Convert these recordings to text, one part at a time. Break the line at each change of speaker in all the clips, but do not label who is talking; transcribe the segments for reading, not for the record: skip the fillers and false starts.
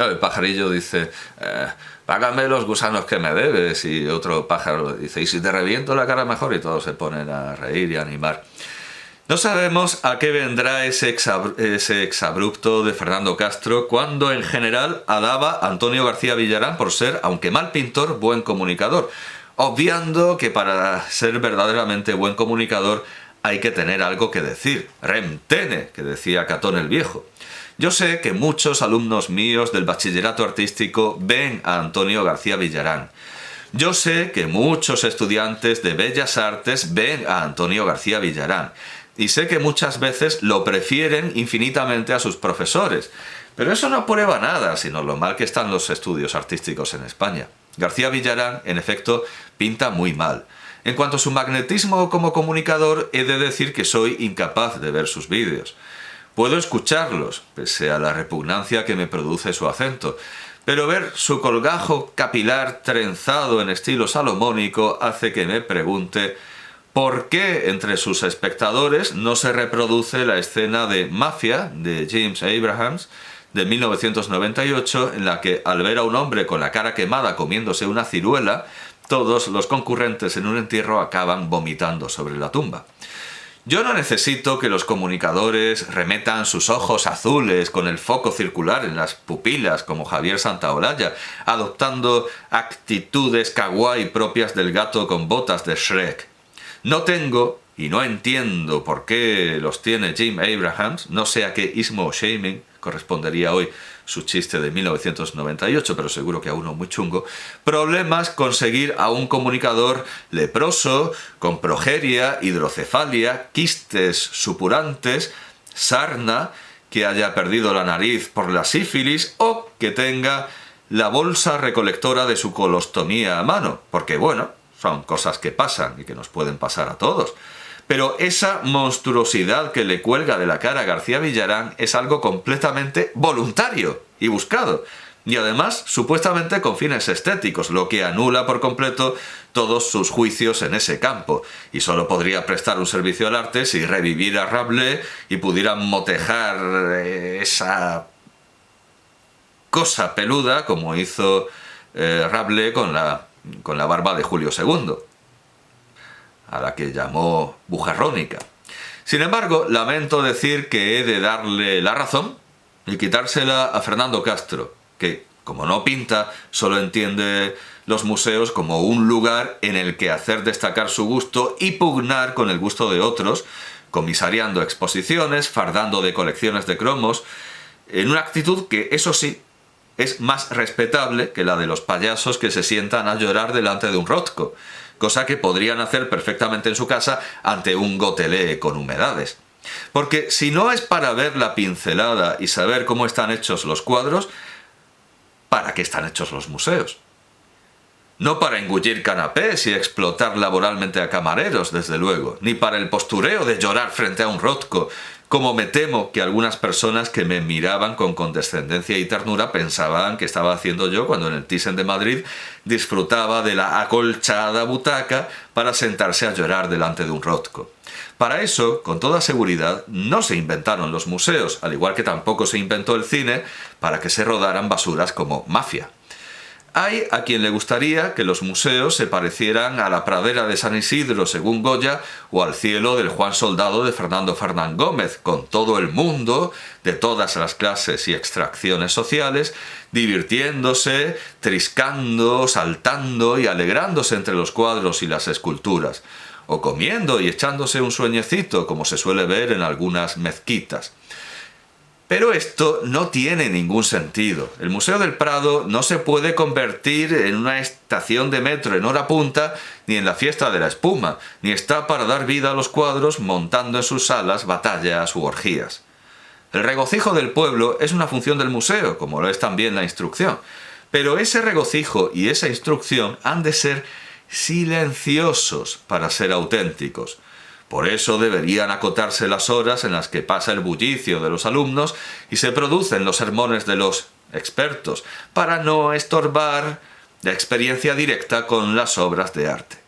Claro, el pajarillo dice, págame los gusanos que me debes, y otro pájaro dice, ¿y si te reviento la cara mejor? Y todos se ponen a reír y a animar. No sabemos a qué vendrá ese exabrupto de Fernando Castro cuando en general alaba a Antonio García Villarán por ser, aunque mal pintor, buen comunicador, obviando que para ser verdaderamente buen comunicador hay que tener algo que decir. Remtene, que decía Catón el Viejo. Yo sé que muchos alumnos míos del bachillerato artístico ven a Antonio García Villarán. Yo sé que muchos estudiantes de Bellas Artes ven a Antonio García Villarán. Y sé que muchas veces lo prefieren infinitamente a sus profesores. Pero eso no prueba nada, sino lo mal que están los estudios artísticos en España. García Villarán, en efecto, pinta muy mal. En cuanto a su magnetismo como comunicador, he de decir que soy incapaz de ver sus vídeos. Puedo escucharlos, pese a la repugnancia que me produce su acento, pero ver su colgajo capilar trenzado en estilo salomónico hace que me pregunte ¿por qué entre sus espectadores no se reproduce la escena de Mafia de James Abrahams de 1998 en la que al ver a un hombre con la cara quemada comiéndose una ciruela, todos los concurrentes en un entierro acaban vomitando sobre la tumba? Yo no necesito que los comunicadores remetan sus ojos azules con el foco circular en las pupilas como Javier Santaolalla, adoptando actitudes kawaii propias del gato con botas de Shrek. No tengo, y no entiendo por qué los tiene Jim Abrahams, no sé a qué ismo shaming correspondería hoy su chiste de 1998, pero seguro que a uno muy chungo, problemas con seguir a un comunicador leproso, con progeria, hidrocefalia, quistes supurantes, sarna, que haya perdido la nariz por la sífilis o que tenga la bolsa recolectora de su colostomía a mano, porque bueno, son cosas que pasan y que nos pueden pasar a todos. Pero esa monstruosidad que le cuelga de la cara a García Villarán es algo completamente voluntario y buscado. Y además, supuestamente con fines estéticos, lo que anula por completo todos sus juicios en ese campo. Y solo podría prestar un servicio al arte si reviviera Rabelais y pudiera motejar esa cosa peluda como hizo Rabelais con la barba de Julio II, a la que llamó bujarrónica. Sin embargo, lamento decir que he de darle la razón y quitársela a Fernando Castro, que, como no pinta, solo entiende los museos como un lugar en el que hacer destacar su gusto y pugnar con el gusto de otros, comisariando exposiciones, fardando de colecciones de cromos, en una actitud que, eso sí, es más respetable que la de los payasos que se sientan a llorar delante de un Rothko, cosa que podrían hacer perfectamente en su casa ante un gotelé con humedades. Porque si no es para ver la pincelada y saber cómo están hechos los cuadros, ¿para qué están hechos los museos? No para engullir canapés y explotar laboralmente a camareros, desde luego, ni para el postureo de llorar frente a un Rothko, como me temo que algunas personas que me miraban con condescendencia y ternura pensaban que estaba haciendo yo cuando en el Thyssen de Madrid disfrutaba de la acolchada butaca para sentarse a llorar delante de un Rothko. Para eso, con toda seguridad, no se inventaron los museos, al igual que tampoco se inventó el cine para que se rodaran basuras como Mafia. Hay a quien le gustaría que los museos se parecieran a la pradera de San Isidro según Goya o al cielo del Juan Soldado de Fernando Fernán Gómez, con todo el mundo, de todas las clases y extracciones sociales, divirtiéndose, triscando, saltando y alegrándose entre los cuadros y las esculturas, o comiendo y echándose un sueñecito, como se suele ver en algunas mezquitas. Pero esto no tiene ningún sentido. El Museo del Prado no se puede convertir en una estación de metro en hora punta, ni en la fiesta de la espuma, ni está para dar vida a los cuadros montando en sus salas batallas u orgías. El regocijo del pueblo es una función del museo, como lo es también la instrucción. Pero ese regocijo y esa instrucción han de ser silenciosos para ser auténticos. Por eso deberían acotarse las horas en las que pasa el bullicio de los alumnos y se producen los sermones de los expertos, para no estorbar la experiencia directa con las obras de arte.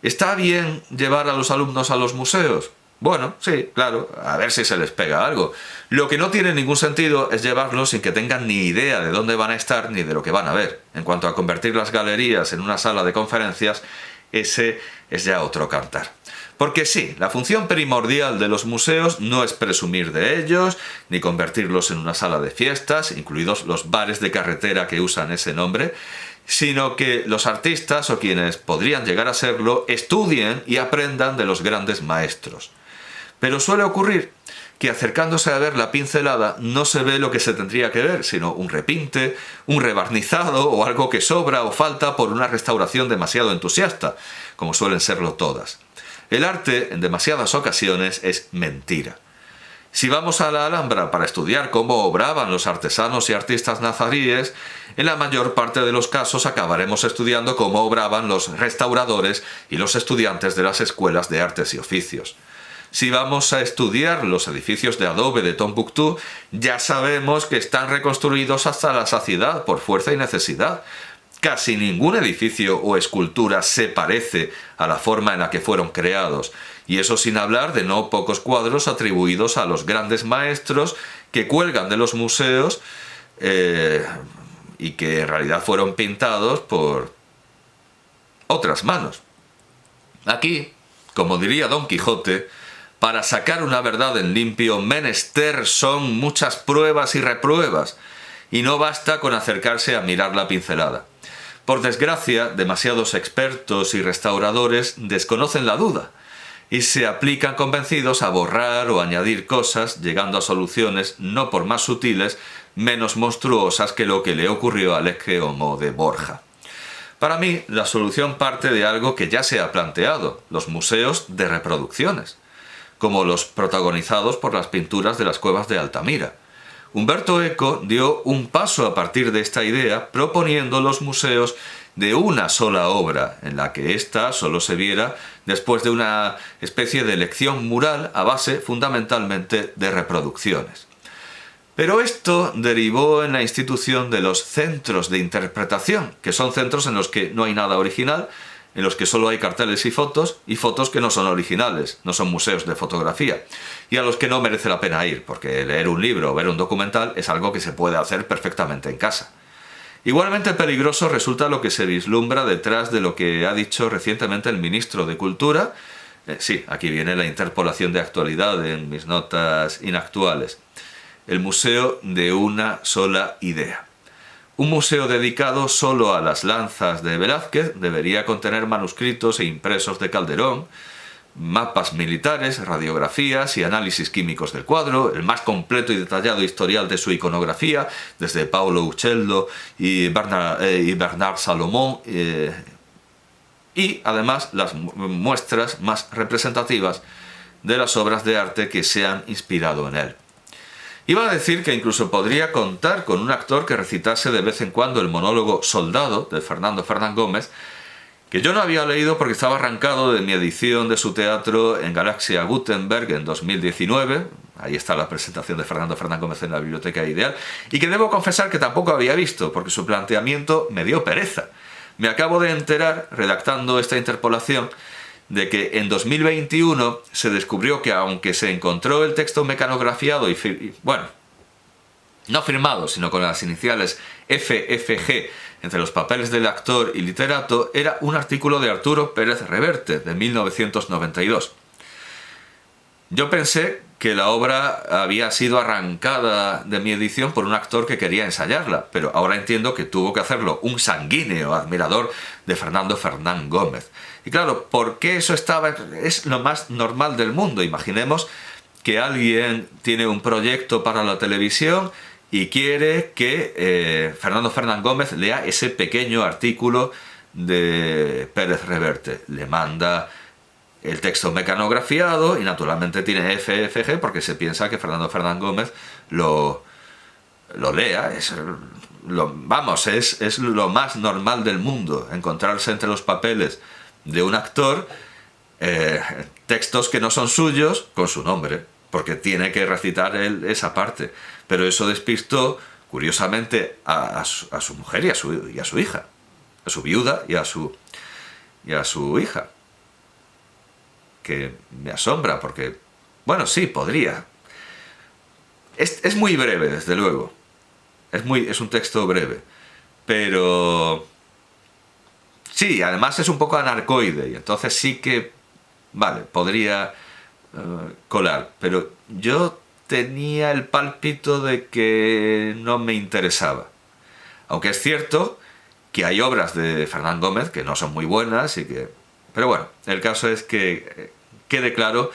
¿Está bien llevar a los alumnos a los museos? Bueno, sí, claro, a ver si se les pega algo. Lo que no tiene ningún sentido es llevarlos sin que tengan ni idea de dónde van a estar ni de lo que van a ver. En cuanto a convertir las galerías en una sala de conferencias, ese es ya otro cantar. Porque sí, la función primordial de los museos no es presumir de ellos, ni convertirlos en una sala de fiestas, incluidos los bares de carretera que usan ese nombre, sino que los artistas o quienes podrían llegar a serlo estudien y aprendan de los grandes maestros. Pero suele ocurrir que acercándose a ver la pincelada no se ve lo que se tendría que ver, sino un repinte, un rebarnizado o algo que sobra o falta por una restauración demasiado entusiasta, como suelen serlo todas. El arte, en demasiadas ocasiones, es mentira. Si vamos a la Alhambra para estudiar cómo obraban los artesanos y artistas nazaríes, en la mayor parte de los casos acabaremos estudiando cómo obraban los restauradores y los estudiantes de las escuelas de artes y oficios. Si vamos a estudiar los edificios de adobe de Tombuctú, ya sabemos que están reconstruidos hasta la saciedad por fuerza y necesidad. Casi ningún edificio o escultura se parece a la forma en la que fueron creados, y eso sin hablar de no pocos cuadros atribuidos a los grandes maestros que cuelgan de los museos y que en realidad fueron pintados por otras manos. Aquí, como diría Don Quijote, para sacar una verdad en limpio, menester son muchas pruebas y repruebas, y no basta con acercarse a mirar la pincelada. Por desgracia, demasiados expertos y restauradores desconocen la duda y se aplican convencidos a borrar o añadir cosas, llegando a soluciones, no por más sutiles, menos monstruosas que lo que le ocurrió a Lecce Homo de Borja. Para mí, la solución parte de algo que ya se ha planteado, los museos de reproducciones, como los protagonizados por las pinturas de las cuevas de Altamira. Humberto Eco dio un paso a partir de esta idea proponiendo los museos de una sola obra, en la que ésta solo se viera después de una especie de lección mural a base fundamentalmente de reproducciones. Pero esto derivó en la institución de los centros de interpretación, que son centros en los que no hay nada original, en los que solo hay carteles y fotos que no son originales, no son museos de fotografía, y a los que no merece la pena ir, porque leer un libro o ver un documental es algo que se puede hacer perfectamente en casa. Igualmente peligroso resulta lo que se vislumbra detrás de lo que ha dicho recientemente el ministro de Cultura. Sí, aquí viene la interpolación de actualidad en mis notas inactuales. El museo de una sola idea. Un museo dedicado solo a las lanzas de Velázquez debería contener manuscritos e impresos de Calderón, mapas militares, radiografías y análisis químicos del cuadro, el más completo y detallado historial de su iconografía, desde Paolo Uccello y Bernard Salomón, y además las muestras más representativas de las obras de arte que se han inspirado en él. Iba a decir que incluso podría contar con un actor que recitase de vez en cuando el monólogo Soldado de Fernando Fernán Gómez, que yo no había leído porque estaba arrancado de mi edición de su teatro en Galaxia Gutenberg en 2019, ahí está la presentación de Fernando Fernán Gómez en la Biblioteca Ideal, y que debo confesar que tampoco había visto, porque su planteamiento me dio pereza. Me acabo de enterar, redactando esta interpolación, de que en 2021 se descubrió que aunque se encontró el texto mecanografiado no firmado, sino con las iniciales FFG entre los papeles del actor y literato, era un artículo de Arturo Pérez Reverte, de 1992. Yo pensé que la obra había sido arrancada de mi edición por un actor que quería ensayarla, pero ahora entiendo que tuvo que hacerlo un sanguíneo admirador de Fernando Fernán Gómez. Y claro, ¿por qué eso es lo más normal del mundo? Imaginemos que alguien tiene un proyecto para la televisión y quiere que Fernando Fernán Gómez lea ese pequeño artículo de Pérez Reverte. Le manda el texto mecanografiado y naturalmente tiene FFG porque se piensa que Fernando Fernán Gómez lo lea. Es lo más normal del mundo, encontrarse entre los papeles de un actor textos que no son suyos con su nombre, porque tiene que recitar él esa parte. Pero eso despistó, curiosamente, a su mujer y a su hija, a su viuda y a su hija, que me asombra, porque Bueno, sí, podría. Es muy breve, desde luego. Es un texto breve. Pero... sí, además es un poco anarcoide, y entonces sí que... vale, podría colar. Pero yo tenía el pálpito de que no me interesaba. Aunque es cierto que hay obras de Fernán Gómez que no son muy buenas y que... pero bueno, el caso es que quede claro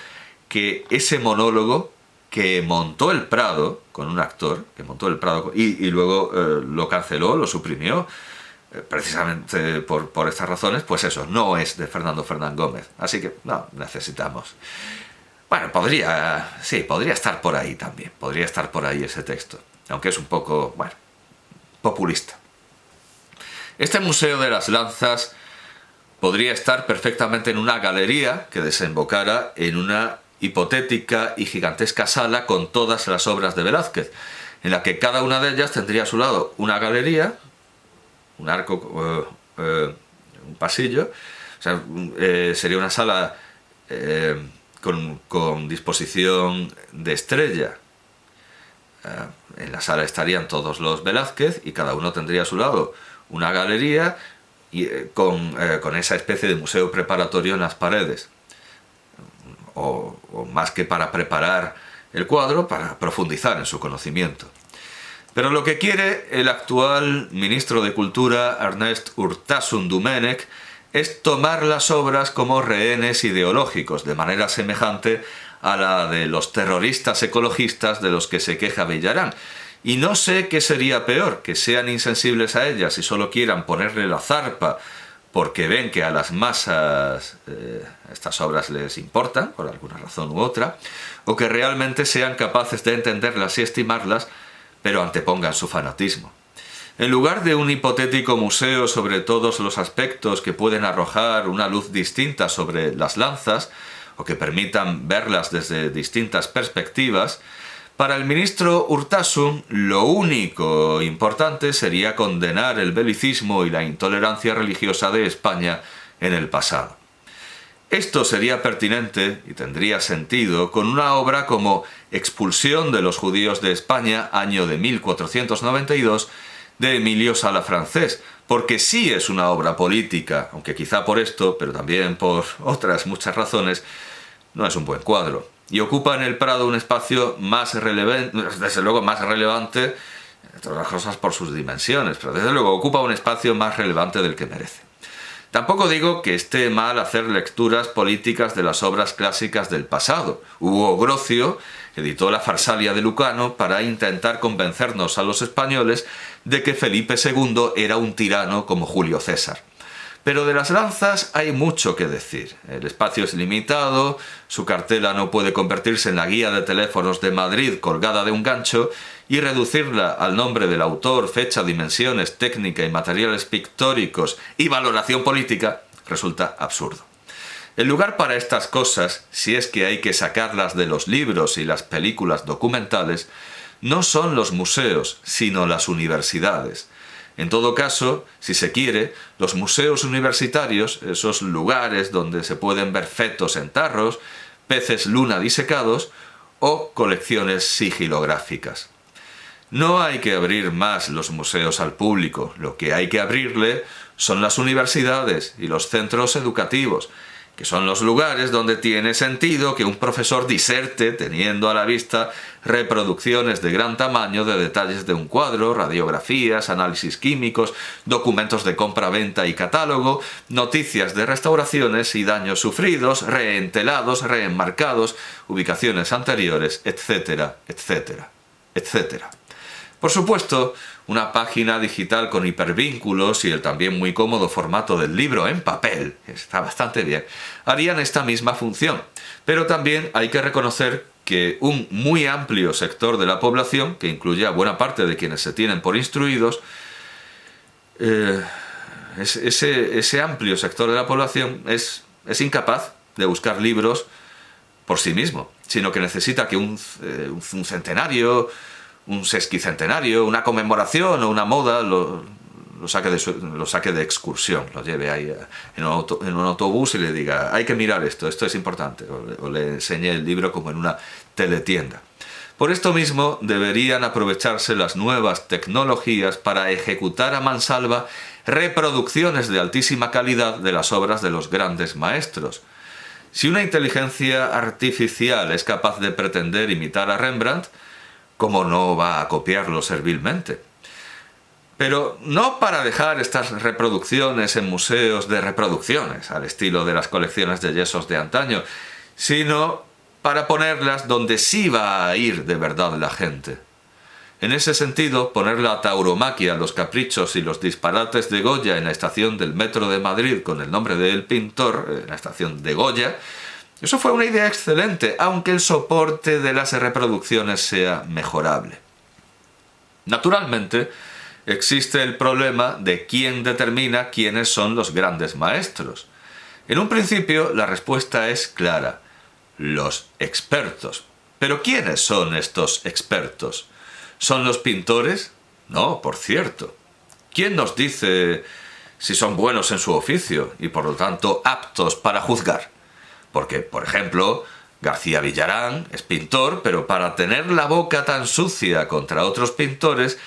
que ese monólogo que montó el Prado con un actor, que montó el Prado y luego lo canceló, lo suprimió, precisamente por estas razones, pues eso, no es de Fernando Fernán Gómez. Así que no necesitamos. Bueno, podría estar por ahí también, podría estar por ahí ese texto, aunque es un poco, bueno, populista. Este Museo de las Lanzas podría estar perfectamente en una galería que desembocara en una hipotética y gigantesca sala con todas las obras de Velázquez, en la que cada una de ellas tendría a su lado una galería, un arco, un pasillo, o sea, sería una sala con disposición de estrella. En la sala estarían todos los Velázquez y cada uno tendría a su lado una galería y, con esa especie de museo preparatorio en las paredes. O más que para preparar el cuadro, para profundizar en su conocimiento. Pero lo que quiere el actual ministro de Cultura, Ernest Urtasun Domènech, es tomar las obras como rehenes ideológicos, de manera semejante a la de los terroristas ecologistas de los que se queja Villarán. Y no sé qué sería peor, que sean insensibles a ellas y solo quieran ponerle la zarpa porque ven que a las masas estas obras les importan, por alguna razón u otra, o que realmente sean capaces de entenderlas y estimarlas, pero antepongan su fanatismo. En lugar de un hipotético museo sobre todos los aspectos que pueden arrojar una luz distinta sobre las lanzas, o que permitan verlas desde distintas perspectivas, para el ministro Urtasun lo único importante sería condenar el belicismo y la intolerancia religiosa de España en el pasado. Esto sería pertinente y tendría sentido con una obra como Expulsión de los judíos de España, año de 1492, de Emilio Sala Francés, porque sí es una obra política, aunque quizá por esto, pero también por otras muchas razones, no es un buen cuadro. Y ocupa en el Prado un espacio más relevante, desde luego más relevante, entre otras cosas por sus dimensiones, pero desde luego ocupa un espacio más relevante del que merece. Tampoco digo que esté mal hacer lecturas políticas de las obras clásicas del pasado. Hugo Grocio editó la Farsalia de Lucano para intentar convencernos a los españoles de que Felipe II era un tirano como Julio César. Pero de las lanzas hay mucho que decir. El espacio es limitado, su cartela no puede convertirse en la guía de teléfonos de Madrid colgada de un gancho, y reducirla al nombre del autor, fecha, dimensiones, técnica y materiales pictóricos y valoración política resulta absurdo. El lugar para estas cosas, si es que hay que sacarlas de los libros y las películas documentales, no son los museos, sino las universidades. En todo caso, si se quiere, los museos universitarios, esos lugares donde se pueden ver fetos en tarros, peces luna disecados o colecciones sigilográficas. No hay que abrir más los museos al público, lo que hay que abrirle son las universidades y los centros educativos, que son los lugares donde tiene sentido que un profesor diserte teniendo a la vista reproducciones de gran tamaño de detalles de un cuadro, radiografías, análisis químicos, documentos de compra-venta y catálogo, noticias de restauraciones y daños sufridos, reentelados, reenmarcados, ubicaciones anteriores, etcétera, etcétera, etcétera. Por supuesto, una página digital con hipervínculos y el también muy cómodo formato del libro en papel, que está bastante bien, harían esta misma función. Pero también hay que reconocer que un muy amplio sector de la población, que incluye a buena parte de quienes se tienen por instruidos, ese amplio sector de la población es incapaz de buscar libros por sí mismo, sino que necesita que un centenario, un sesquicentenario, una conmemoración o una moda lo saque de excursión, lo lleve ahí en un autobús y le diga, hay que mirar esto es importante, o le enseñe el libro como en una teletienda. Por esto mismo deberían aprovecharse las nuevas tecnologías para ejecutar a mansalva reproducciones de altísima calidad de las obras de los grandes maestros. Si una inteligencia artificial es capaz de pretender imitar a Rembrandt, ¿cómo no va a copiarlo servilmente? Pero no para dejar estas reproducciones en museos de reproducciones, al estilo de las colecciones de yesos de antaño, sino para ponerlas donde sí va a ir de verdad la gente. En ese sentido, poner la tauromaquia, los caprichos y los disparates de Goya en la estación del metro de Madrid con el nombre del pintor, en la estación de Goya, eso fue una idea excelente, aunque el soporte de las reproducciones sea mejorable. Naturalmente, existe el problema de quién determina quiénes son los grandes maestros. En un principio, la respuesta es clara: los expertos. ¿Pero quiénes son estos expertos? ¿Son los pintores? No, por cierto. ¿Quién nos dice si son buenos en su oficio y por lo tanto aptos para juzgar? Porque, por ejemplo, García Villarán es pintor, pero para tener la boca tan sucia contra otros pintores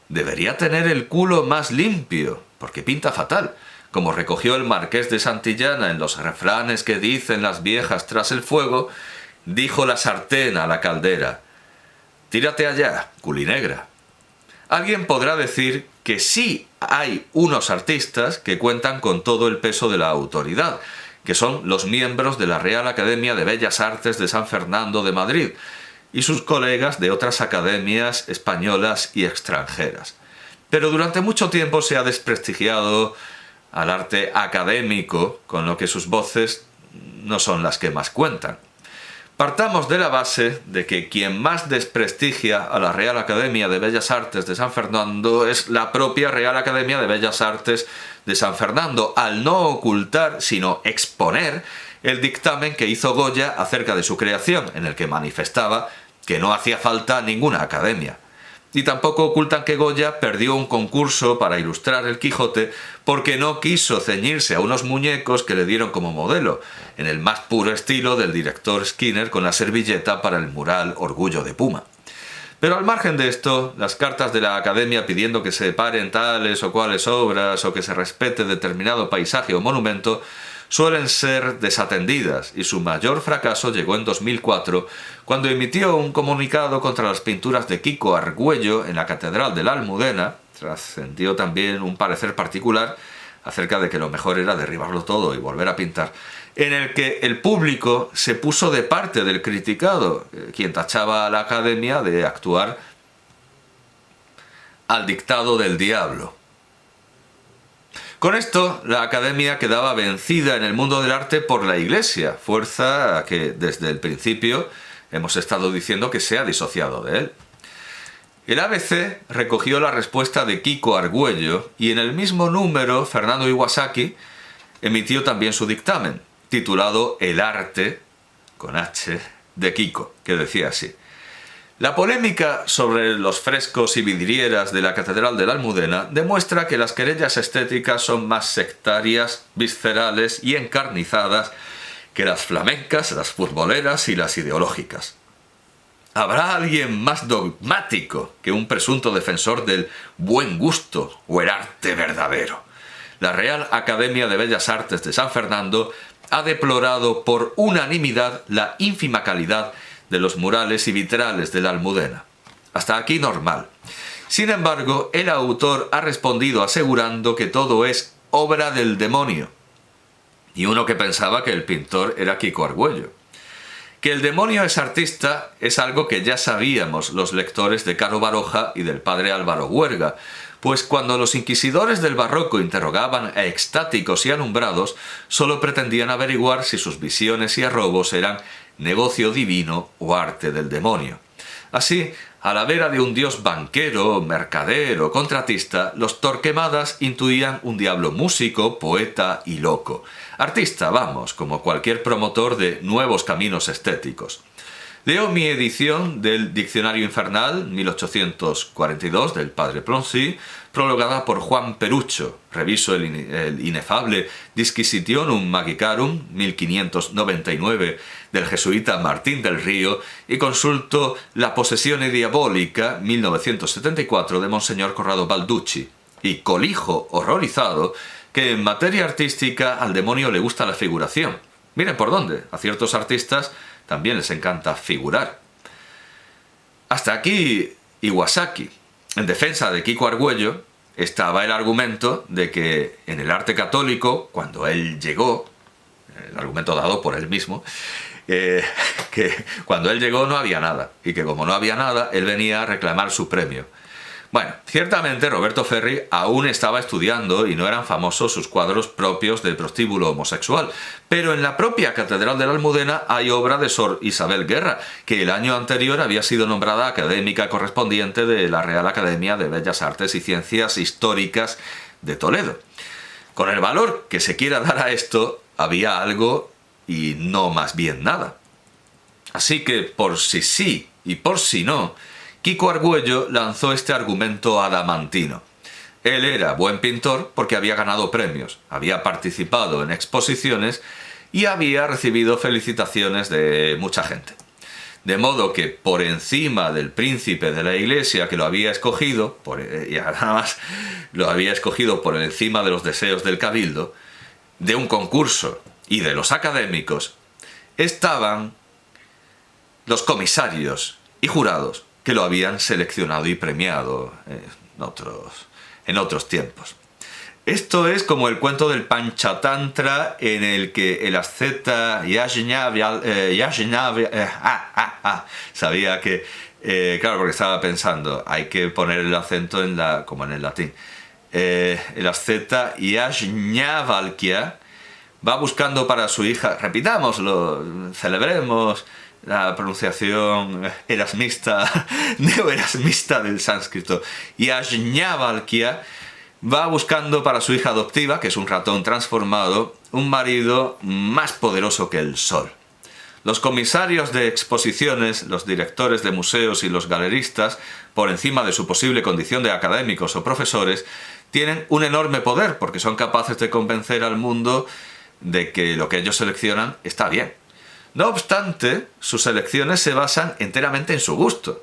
debería tener el culo más limpio, porque pinta fatal, como recogió el marqués de Santillana en los refranes que dicen las viejas tras el fuego. Dijo la sartén a la caldera: tírate allá, culinegra. Alguien podrá decir que sí hay unos artistas que cuentan con todo el peso de la autoridad, que son los miembros de la Real Academia de Bellas Artes de San Fernando de Madrid y sus colegas de otras academias españolas y extranjeras. Pero durante mucho tiempo se ha desprestigiado al arte académico, con lo que sus voces no son las que más cuentan. Partamos de la base de que quien más desprestigia a la Real Academia de Bellas Artes de San Fernando es la propia Real Academia de Bellas Artes de San Fernando, al no ocultar, sino exponer el dictamen que hizo Goya acerca de su creación, en el que manifestaba que no hacía falta ninguna academia. Y tampoco ocultan que Goya perdió un concurso para ilustrar el Quijote porque no quiso ceñirse a unos muñecos que le dieron como modelo, en el más puro estilo del director Skinner con la servilleta para el mural Orgullo de Puma. Pero al margen de esto, las cartas de la Academia pidiendo que se paren tales o cuales obras o que se respete determinado paisaje o monumento suelen ser desatendidas, y su mayor fracaso llegó en 2004, cuando emitió un comunicado contra las pinturas de Quico Argüello en la Catedral de la Almudena. Trascendió también un parecer particular acerca de que lo mejor era derribarlo todo y volver a pintar, en el que el público se puso de parte del criticado, quien tachaba a la Academia de actuar al dictado del diablo. Con esto, la Academia quedaba vencida en el mundo del arte por la Iglesia, fuerza a que desde el principio hemos estado diciendo que se ha disociado de él. El ABC recogió la respuesta de Quico Argüello y en el mismo número Fernando Iwasaki emitió también su dictamen, titulado El arte, con H, de Quico, que decía así: la polémica sobre los frescos y vidrieras de la Catedral de la Almudena demuestra que las querellas estéticas son más sectarias, viscerales y encarnizadas que las flamencas, las futboleras y las ideológicas. ¿Habrá alguien más dogmático que un presunto defensor del buen gusto o el arte verdadero? La Real Academia de Bellas Artes de San Fernando ha deplorado por unanimidad la ínfima calidad de los murales y vitrales de la Almudena. Hasta aquí normal. Sin embargo, el autor ha respondido asegurando que todo es obra del demonio. Y uno que pensaba que el pintor era Quico Argüello. Que el demonio es artista es algo que ya sabíamos los lectores de Caro Baroja y del padre Álvaro Huerga, pues cuando los inquisidores del barroco interrogaban a extáticos y alumbrados, solo pretendían averiguar si sus visiones y arrobos eran negocio divino o arte del demonio. Así, a la vera de un dios banquero, mercader o contratista, los Torquemadas intuían un diablo músico, poeta y loco. Artista, vamos, como cualquier promotor de nuevos caminos estéticos. Leo mi edición del Diccionario Infernal 1842 del padre Pronsi, prologada por Juan Perucho. Reviso el inefable Disquisitionum Magicarum 1599 del jesuita Martín del Río y consulto La Possessione Diabolica 1974 de Monseñor Corrado Balducci. Y colijo, horrorizado, que en materia artística al demonio le gusta la figuración. Miren por dónde, a ciertos artistas también les encanta figurar. Hasta aquí Iwasaki. En defensa de Kiko Argüello estaba el argumento de que en el arte católico, cuando él llegó, el argumento dado por él mismo, que cuando él llegó no había nada, y que como no había nada, él venía a reclamar su premio. Bueno, ciertamente Roberto Ferri aún estaba estudiando y no eran famosos sus cuadros propios de prostíbulo homosexual, pero en la propia Catedral de la Almudena hay obra de Sor Isabel Guerra, que el año anterior había sido nombrada académica correspondiente de la Real Academia de Bellas Artes y Ciencias Históricas de Toledo. Con el valor que se quiera dar a esto, había algo y no más bien nada. Así que por si sí y por si no, Kiko Argüello lanzó este argumento adamantino. Él era buen pintor porque había ganado premios, había participado en exposiciones y había recibido felicitaciones de mucha gente. De modo que por encima del príncipe de la iglesia que lo había escogido, y además lo había escogido por encima de los deseos del cabildo, de un concurso y de los académicos, estaban los comisarios y jurados que lo habían seleccionado y premiado en otros tiempos. Esto es como el cuento del Panchatantra en el que el asceta sabía que, claro, porque estaba pensando, hay que poner el acento como en el latín. El asceta Yajnavalkya va buscando para su hija, repitámoslo, celebremos la pronunciación erasmista, neoerasmista del sánscrito. Yajnavalkya va buscando para su hija adoptiva, que es un ratón transformado, un marido más poderoso que el sol. Los comisarios de exposiciones, los directores de museos y los galeristas, por encima de su posible condición de académicos o profesores, tienen un enorme poder porque son capaces de convencer al mundo de que lo que ellos seleccionan está bien. No obstante, sus elecciones se basan enteramente en su gusto.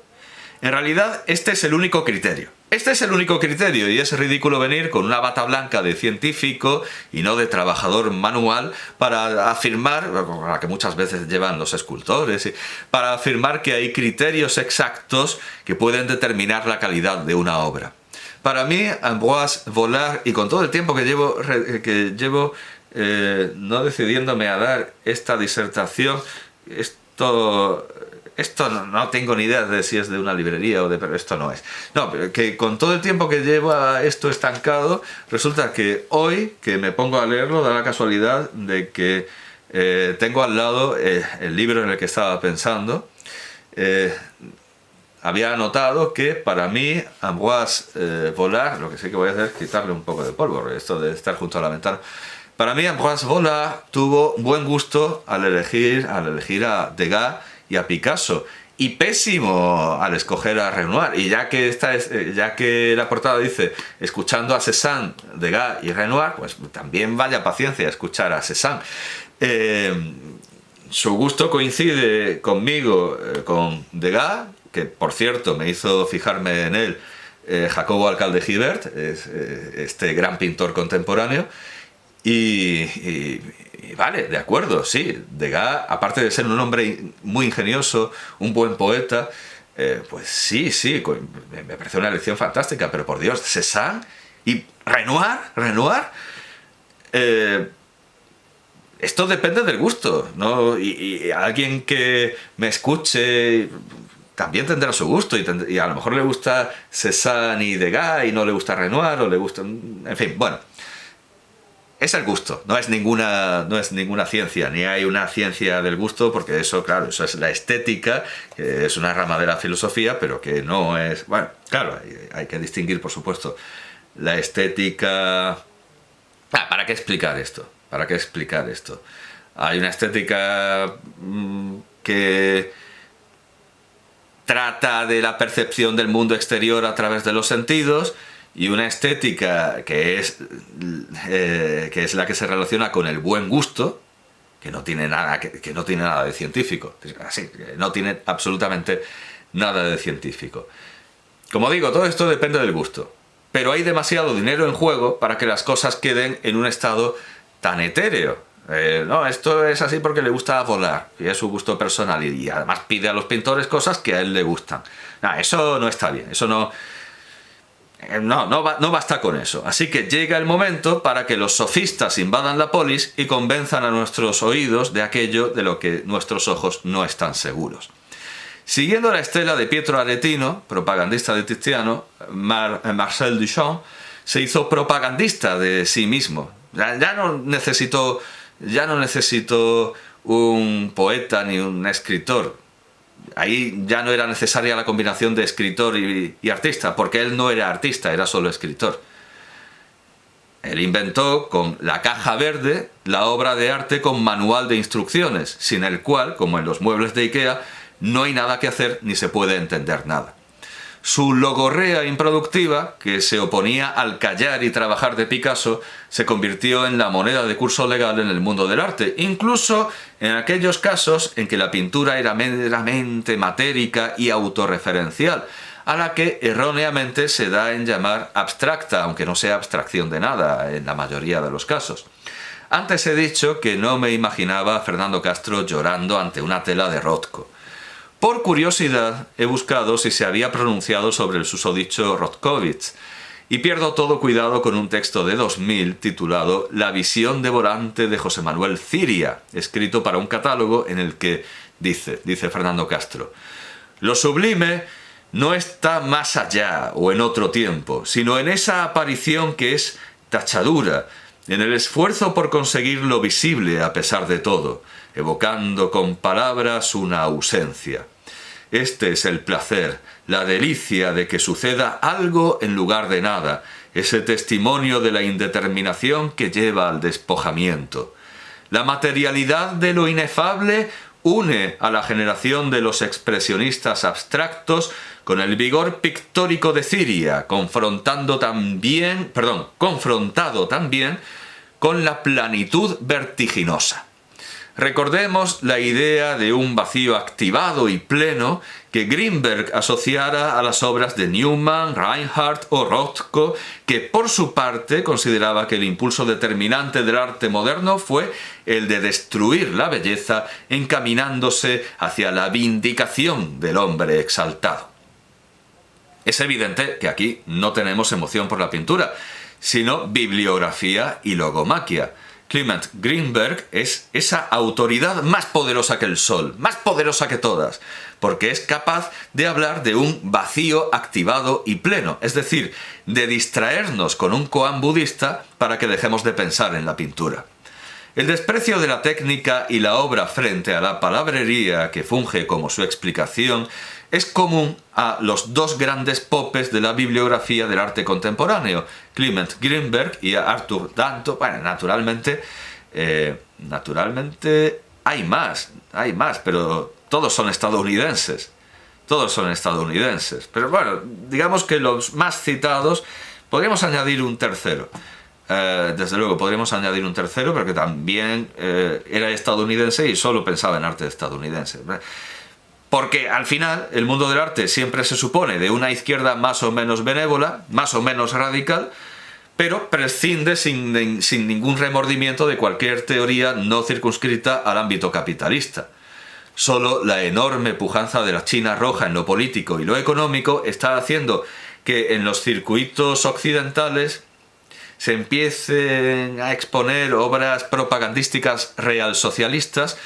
En realidad, este es el único criterio. Este es el único criterio y es ridículo venir con una bata blanca de científico y no de trabajador manual para afirmar, la que muchas veces llevan los escultores, para afirmar que hay criterios exactos que pueden determinar la calidad de una obra. Para mí, Ambroise Vollard, y con todo el tiempo que llevo no decidiéndome a dar esta disertación, esto no tengo ni idea de si es de una librería pero esto no es. No, pero que con todo el tiempo que lleva esto estancado, resulta que hoy que me pongo a leerlo da la casualidad de que tengo al lado el libro en el que estaba pensando. Había anotado que para mí Ambroise Vollard, lo que sí que voy a hacer es quitarle un poco de polvo, esto de estar junto a la ventana. Para mí Ambroise Vollard tuvo buen gusto al elegir a Degas y a Picasso, y pésimo al escoger a Renoir. Y ya que la portada dice escuchando a Cézanne, Degas y Renoir, pues también vaya paciencia a escuchar a Cézanne. Su gusto coincide conmigo con Degas, que por cierto me hizo fijarme en él Jacobo Alcalde Gibert, este gran pintor contemporáneo. Y vale, de acuerdo, sí, Degas, aparte de ser un hombre muy ingenioso, un buen poeta, pues sí, me parece una elección fantástica, pero por Dios, Cézanne y Renoir, esto depende del gusto, ¿no? Y alguien que me escuche también tendrá su gusto, y a lo mejor le gusta Cézanne y Degas y no le gusta Renoir, o le gusta, en fin, bueno. Es el gusto, no es ninguna ciencia, ni hay una ciencia del gusto, porque eso, claro, eso es la estética, que es una rama de la filosofía, pero que no es... Bueno, claro, hay que distinguir, por supuesto, la estética... ¿para qué explicar esto? ¿Para qué explicar esto? Hay una estética que trata de la percepción del mundo exterior a través de los sentidos, y una estética que es la que se relaciona con el buen gusto, que no tiene nada, que no tiene nada de científico. Así, que no tiene absolutamente nada de científico. Como digo, todo esto depende del gusto. Pero hay demasiado dinero en juego para que las cosas queden en un estado tan etéreo. No, esto es así porque le gusta volar, y es su gusto personal, y además pide a los pintores cosas que a él le gustan. No, eso no está bien, eso no basta con eso. Así que llega el momento para que los sofistas invadan la polis y convenzan a nuestros oídos de aquello de lo que nuestros ojos no están seguros. Siguiendo la estela de Pietro Aretino, propagandista de Tiziano, Marcel Duchamp se hizo propagandista de sí mismo. Ya no necesitó un poeta ni un escritor. Ahí ya no era necesaria la combinación de escritor y artista, porque él no era artista, era solo escritor. Él inventó con la caja verde la obra de arte con manual de instrucciones, sin el cual, como en los muebles de Ikea, no hay nada que hacer ni se puede entender nada. Su logorrea improductiva, que se oponía al callar y trabajar de Picasso, se convirtió en la moneda de curso legal en el mundo del arte, incluso en aquellos casos en que la pintura era meramente matérica y autorreferencial, a la que erróneamente se da en llamar abstracta, aunque no sea abstracción de nada en la mayoría de los casos. Antes he dicho que no me imaginaba a Fernando Castro llorando ante una tela de Rothko. Por curiosidad, he buscado si se había pronunciado sobre el susodicho Rothkowitz, y pierdo todo cuidado con un texto de 2000 titulado La visión devorante de José Manuel Ciria, escrito para un catálogo en el que dice Fernando Castro: lo sublime no está más allá o en otro tiempo, sino en esa aparición que es tachadura, en el esfuerzo por conseguir lo visible a pesar de todo, evocando con palabras una ausencia. Este es el placer, la delicia de que suceda algo en lugar de nada, ese testimonio de la indeterminación que lleva al despojamiento. La materialidad de lo inefable une a la generación de los expresionistas abstractos con el vigor pictórico de Ciria, confrontado también con la plenitud vertiginosa. Recordemos la idea de un vacío activado y pleno que Greenberg asociara a las obras de Newman, Reinhardt o Rothko, que por su parte consideraba que el impulso determinante del arte moderno fue el de destruir la belleza encaminándose hacia la vindicación del hombre exaltado. Es evidente que aquí no tenemos emoción por la pintura, sino bibliografía y logomaquia. Clement Greenberg es esa autoridad más poderosa que el sol, más poderosa que todas, porque es capaz de hablar de un vacío activado y pleno, es decir, de distraernos con un koan budista para que dejemos de pensar en la pintura. El desprecio de la técnica y la obra frente a la palabrería que funge como su explicación es común a los dos grandes popes de la bibliografía del arte contemporáneo, Clement Greenberg y a Arthur Danto. Bueno, naturalmente hay más, pero todos son estadounidenses. Pero bueno, digamos que los más citados, podríamos añadir un tercero. Desde luego podríamos añadir un tercero, pero que también era estadounidense y solo pensaba en arte estadounidense. Porque al final el mundo del arte siempre se supone de una izquierda más o menos benévola, más o menos radical, pero prescinde sin ningún remordimiento de cualquier teoría no circunscrita al ámbito capitalista. Solo la enorme pujanza de la China roja en lo político y lo económico está haciendo que en los circuitos occidentales se empiecen a exponer obras propagandísticas realsocialistas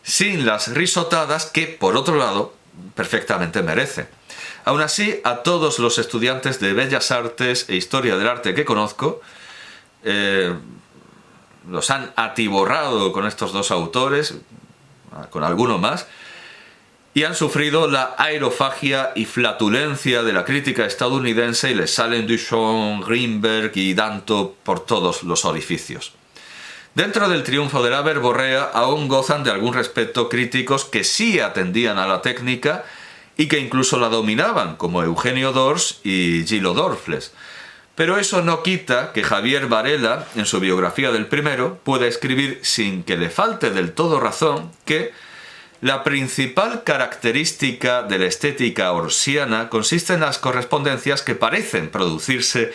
sin las risotadas que, por otro lado, perfectamente merecen. Aún así, a todos los estudiantes de Bellas Artes e Historia del Arte que conozco, los han atiborrado con estos dos autores, con alguno más, y han sufrido la aerofagia y flatulencia de la crítica estadounidense y les salen Duchamp, Greenberg y Danto por todos los orificios. Dentro del triunfo de la verborrea aún gozan de algún respeto críticos que sí atendían a la técnica y que incluso la dominaban, como Eugenio d'Ors y Gillo Dorfles. Pero eso no quita que Javier Varela, en su biografía del primero, pueda escribir sin que le falte del todo razón que la principal característica de la estética orsiana consiste en las correspondencias que parecen producirse